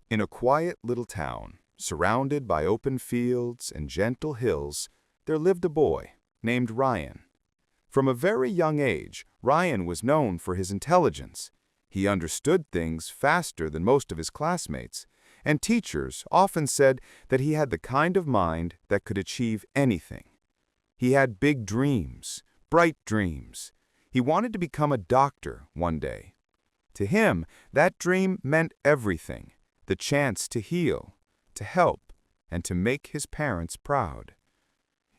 In a quiet little town, surrounded by open fields and gentle hills, there lived a boy named Ryan. From a very young age, Ryan was known for his intelligence. He understood things faster than most of his classmates, and teachers often said that he had the kind of mind that could achieve anything. He had big dreams, bright dreams. He wanted to become a doctor one day. To him, that dream meant everything: the chance to heal, to help, and to make his parents proud.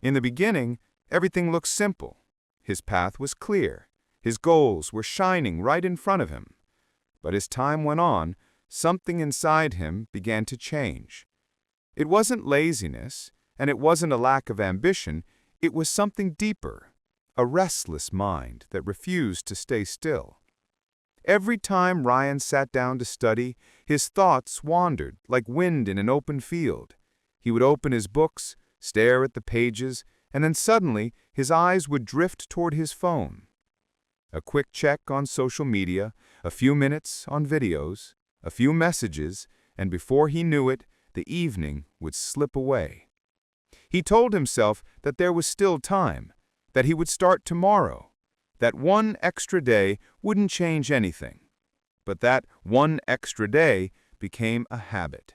In the beginning, everything looked simple. His path was clear. His goals were shining right in front of him. But as time went on, something inside him began to change. It wasn't laziness, and it wasn't a lack of ambition. It was something deeper, a restless mind that refused to stay still. Every time Ryan sat down to study, his thoughts wandered like wind in an open field. He would open his books, stare at the pages, and then suddenly his eyes would drift toward his phone. A quick check on social media, a few minutes on videos, a few messages, and before he knew it, the evening would slip away. He told himself that there was still time, that he would start tomorrow, that one extra day wouldn't change anything. But that one extra day became a habit.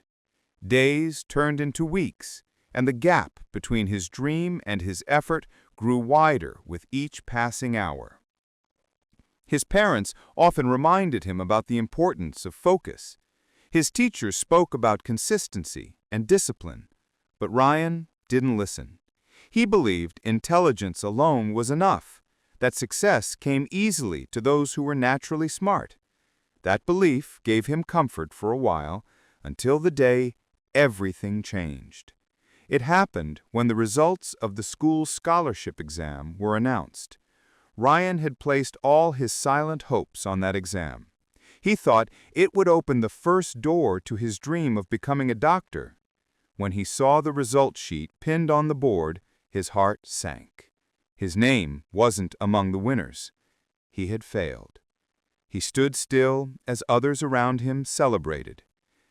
Days turned into weeks, and the gap between his dream and his effort grew wider with each passing hour. His parents often reminded him about the importance of focus. His teachers spoke about consistency and discipline, but Ryan didn't listen. He believed intelligence alone was enough, that success came easily to those who were naturally smart. That belief gave him comfort for a while, until the day everything changed. It happened when the results of the school scholarship exam were announced. Ryan had placed all his silent hopes on that exam. He thought it would open the first door to his dream of becoming a doctor. When he saw the result sheet pinned on the board, his heart sank. His name wasn't among the winners. He had failed. He stood still as others around him celebrated.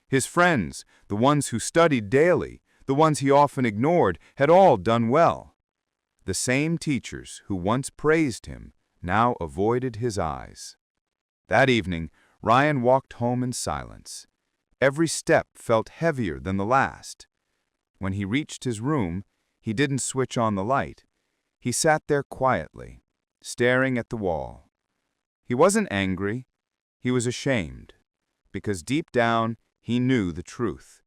His friends, the ones who studied daily, the ones he often ignored, had all done well. The same teachers who once praised him now avoided his eyes. That evening, Ryan walked home in silence. Every step felt heavier than the last. When he reached his room, he didn't switch on the light. He sat there quietly, staring at the wall. He wasn't angry. He was ashamed, because deep down he knew the truth.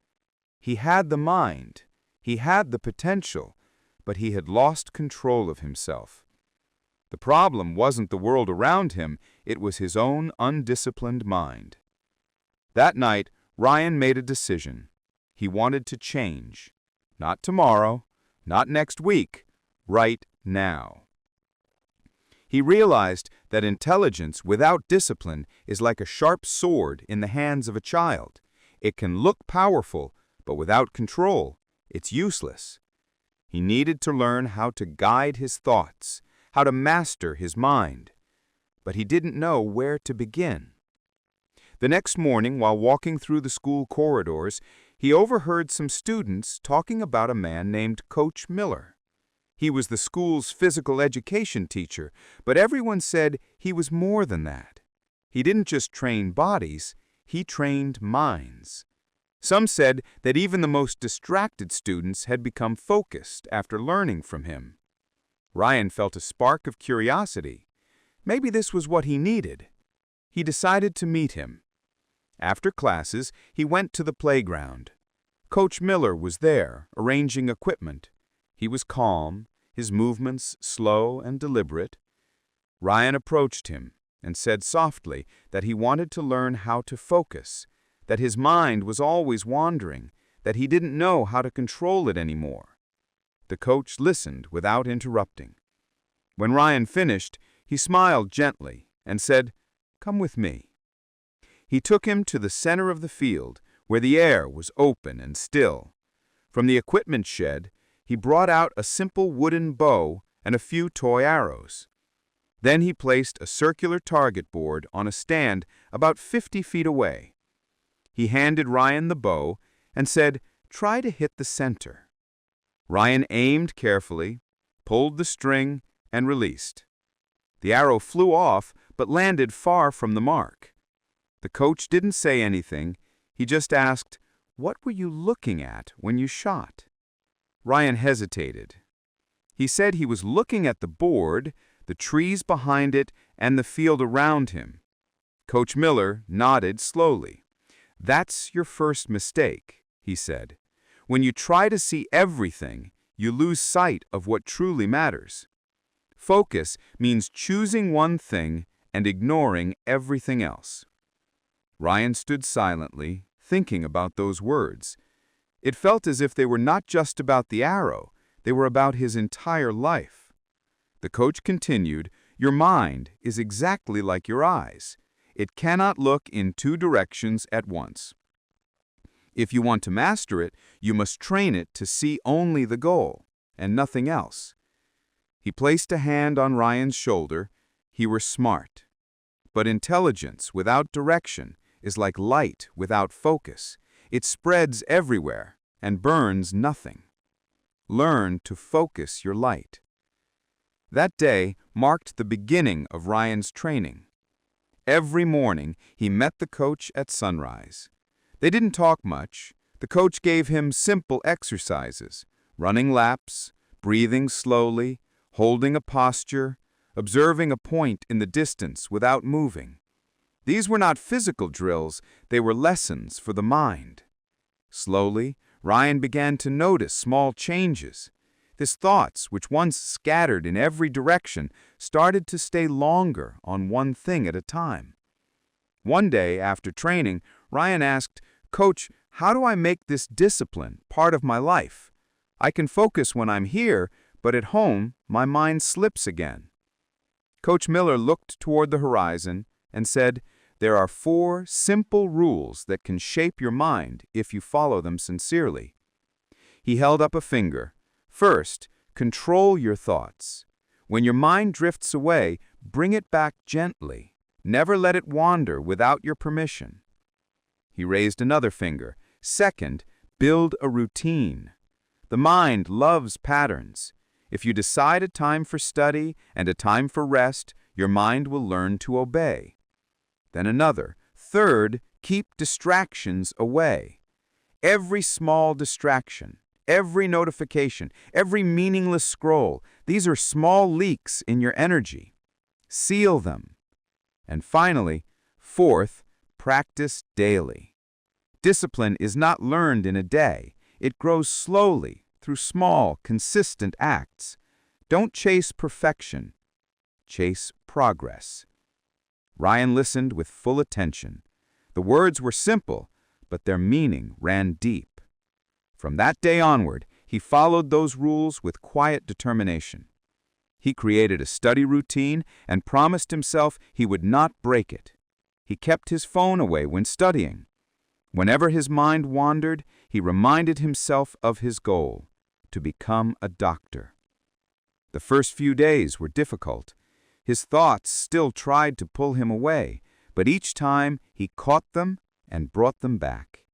He had the mind, he had the potential, but he had lost control of himself. The problem wasn't the world around him, it was his own undisciplined mind. That night, Ryan made a decision. He wanted to change. Not tomorrow, not next week, right now. He realized that intelligence without discipline is like a sharp sword in the hands of a child. It can look powerful, but without control, it's useless. He needed to learn how to guide his thoughts, how to master his mind, but he didn't know where to begin. The next morning, while walking through the school corridors, he overheard some students talking about a man named Coach Miller. He was the school's physical education teacher, but everyone said he was more than that. He didn't just train bodies, he trained minds. Some said that even the most distracted students had become focused after learning from him. Ryan felt a spark of curiosity. Maybe this was what he needed. He decided to meet him. After classes, he went to the playground. Coach Miller was there, arranging equipment. He was calm, his movements slow and deliberate. Ryan approached him and said softly that he wanted to learn how to focus, that his mind was always wandering, that he didn't know how to control it anymore. The coach listened without interrupting. When Ryan finished, he smiled gently and said, "Come with me." He took him to the center of the field, where the air was open and still. From the equipment shed, he brought out a simple wooden bow and a few toy arrows. Then he placed a circular target board on a stand about 50 feet away. He handed Ryan the bow and said, "Try to hit the center." Ryan aimed carefully, pulled the string, and released. The arrow flew off but landed far from the mark. The coach didn't say anything. He just asked, "What were you looking at when you shot?" Ryan hesitated. He said he was looking at the board, the trees behind it, and the field around him. Coach Miller nodded slowly. "That's your first mistake," he said. "When you try to see everything, you lose sight of what truly matters. Focus means choosing one thing and ignoring everything else." Ryan stood silently, thinking about those words. It felt as if they were not just about the arrow, they were about his entire life. The coach continued, "Your mind is exactly like your eyes. It cannot look in two directions at once. If you want to master it, you must train it to see only the goal, and nothing else." He placed a hand on Ryan's shoulder. He was smart. But intelligence without direction is like light without focus. It spreads everywhere and burns nothing. Learn to focus your light. That day marked the beginning of Ryan's training. Every morning, he met the coach at sunrise. They didn't talk much. The coach gave him simple exercises, running laps, breathing slowly, holding a posture, observing a point in the distance without moving. These were not physical drills, they were lessons for the mind. Slowly, Ryan began to notice small changes. His thoughts, which once scattered in every direction, started to stay longer on one thing at a time. One day, after training, Ryan asked, "Coach, how do I make this discipline part of my life? I can focus when I'm here, but at home, my mind slips again." Coach Miller looked toward the horizon and said, "There are 4 simple rules that can shape your mind if you follow them sincerely." He held up a finger. "First, control your thoughts. When your mind drifts away, bring it back gently. Never let it wander without your permission." He raised another finger. "Second, build a routine. The mind loves patterns. If you decide a time for study and a time for rest, your mind will learn to obey." Then another. "Third, keep distractions away. Every small distraction, every notification, every meaningless scroll, these are small leaks in your energy. Seal them." And finally, fourth, practice daily. Discipline is not learned in a day. It grows slowly through small, consistent acts. Don't chase perfection. Chase progress. Ryan listened with full attention. The words were simple, but their meaning ran deep. From that day onward, he followed those rules with quiet determination. He created a study routine and promised himself he would not break it. He kept his phone away when studying. Whenever his mind wandered, he reminded himself of his goal, to become a doctor. The first few days were difficult. His thoughts still tried to pull him away, but each time he caught them and brought them back.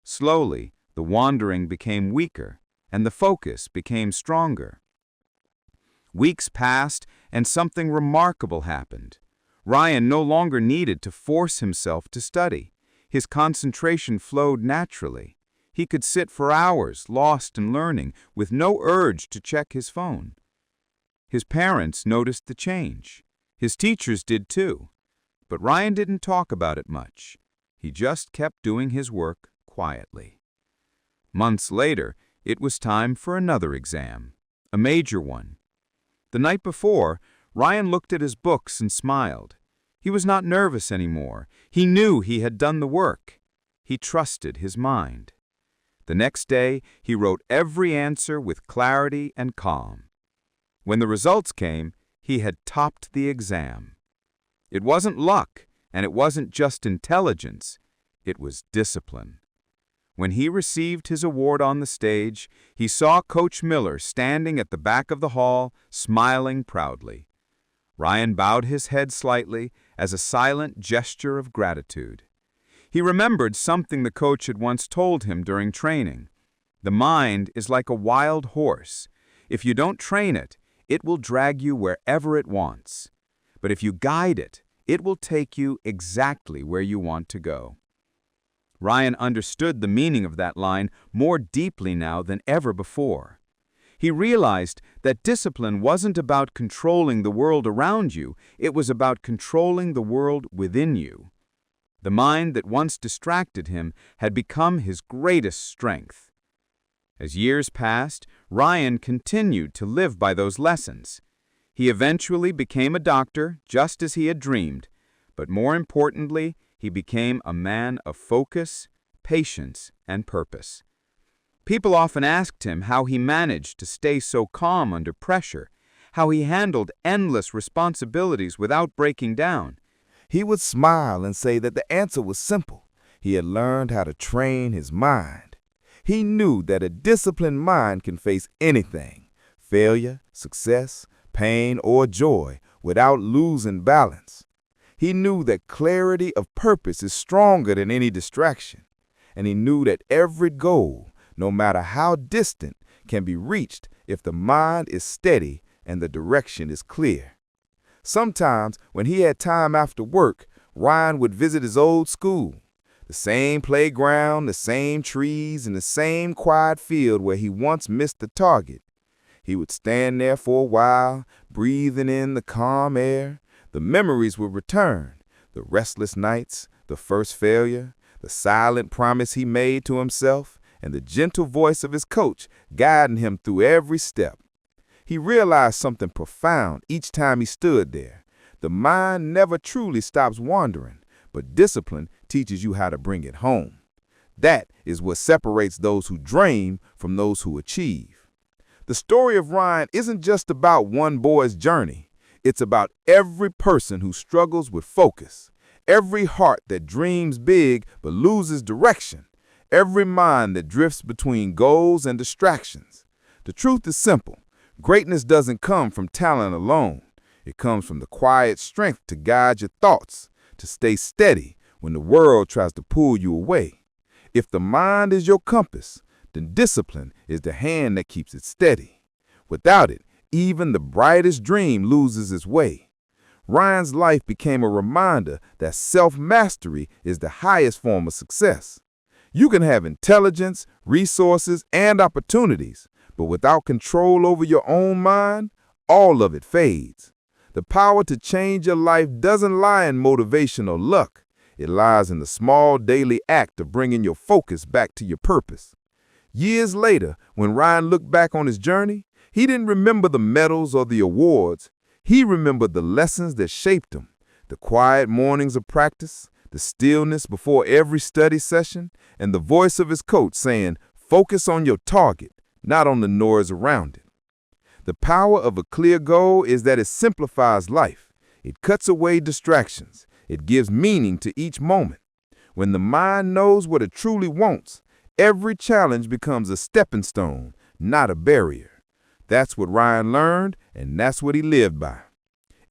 Slowly, the wandering became weaker, and the focus became stronger. Weeks passed, and something remarkable happened. Ryan no longer needed to force himself to study. His concentration flowed naturally. He could sit for hours, lost in learning, with no urge to check his phone. His parents noticed the change. His teachers did too. But Ryan didn't talk about it much. He just kept doing his work quietly. Months later, it was time for another exam, a major one. The night before, Ryan looked at his books and smiled. He was not nervous anymore. He knew he had done the work. He trusted his mind. The next day, he wrote every answer with clarity and calm. When the results came, he had topped the exam. It wasn't luck, and it wasn't just intelligence. It was discipline. When he received his award on the stage, he saw Coach Miller standing at the back of the hall, smiling proudly. Ryan bowed his head slightly as a silent gesture of gratitude. He remembered something the coach had once told him during training. The mind is like a wild horse. If you don't train it, it will drag you wherever it wants. But if you guide it, it will take you exactly where you want to go. Ryan understood the meaning of that line more deeply now than ever before. He realized that discipline wasn't about controlling the world around you, it was about controlling the world within you. The mind that once distracted him had become his greatest strength. As years passed, Ryan continued to live by those lessons. He eventually became a doctor, just as he had dreamed, but more importantly, he became a man of focus, patience, and purpose. People often asked him how he managed to stay so calm under pressure, how he handled endless responsibilities without breaking down. He would smile and say that the answer was simple. He had learned how to train his mind. He knew that a disciplined mind can face anything, failure, success, pain, or joy, without losing balance. He knew that clarity of purpose is stronger than any distraction, and he knew that every goal, no matter how distant, can be reached if the mind is steady and the direction is clear. Sometimes, when he had time after work, Ryan would visit his old school, the same playground, the same trees, and the same quiet field where he once missed the target. He would stand there for a while, breathing in the calm air. The memories would return, the restless nights, the first failure, the silent promise he made to himself, and the gentle voice of his coach guiding him through every step. He realized something profound each time he stood there. The mind never truly stops wandering, but discipline teaches you how to bring it home. That is what separates those who dream from those who achieve. The story of Ryan isn't just about one boy's journey. It's about every person who struggles with focus, every heart that dreams big but loses direction, every mind that drifts between goals and distractions. The truth is simple. Greatness doesn't come from talent alone. It comes from the quiet strength to guide your thoughts, to stay steady when the world tries to pull you away. If the mind is your compass, then discipline is the hand that keeps it steady. Without it, even the brightest dream loses its way. Ryan's life became a reminder that self-mastery is the highest form of success. You can have intelligence, resources, and opportunities, but without control over your own mind, all of it fades. The power to change your life doesn't lie in motivation or luck. It lies in the small daily act of bringing your focus back to your purpose. Years later, when Ryan looked back on his journey, he didn't remember the medals or the awards. He remembered the lessons that shaped him, the quiet mornings of practice, the stillness before every study session, and the voice of his coach saying, "Focus on your target, not on the noise around it." The power of a clear goal is that it simplifies life. It cuts away distractions. It gives meaning to each moment. When the mind knows what it truly wants, every challenge becomes a stepping stone, not a barrier. That's what Ryan learned, and that's what he lived by.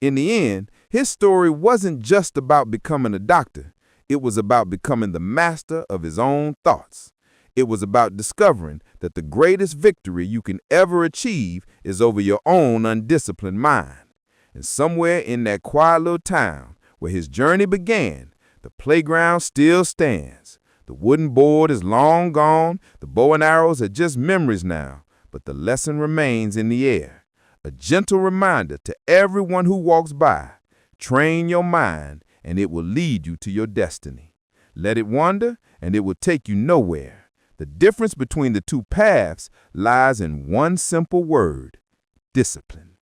In the end, his story wasn't just about becoming a doctor. It was about becoming the master of his own thoughts. It was about discovering that the greatest victory you can ever achieve is over your own undisciplined mind. And somewhere in that quiet little town where his journey began, the playground still stands. The wooden board is long gone, the bow and arrows are just memories now, but the lesson remains in the air. A gentle reminder to everyone who walks by, train your mind and it will lead you to your destiny. Let it wander and it will take you nowhere. The difference between the two paths lies in one simple word: discipline.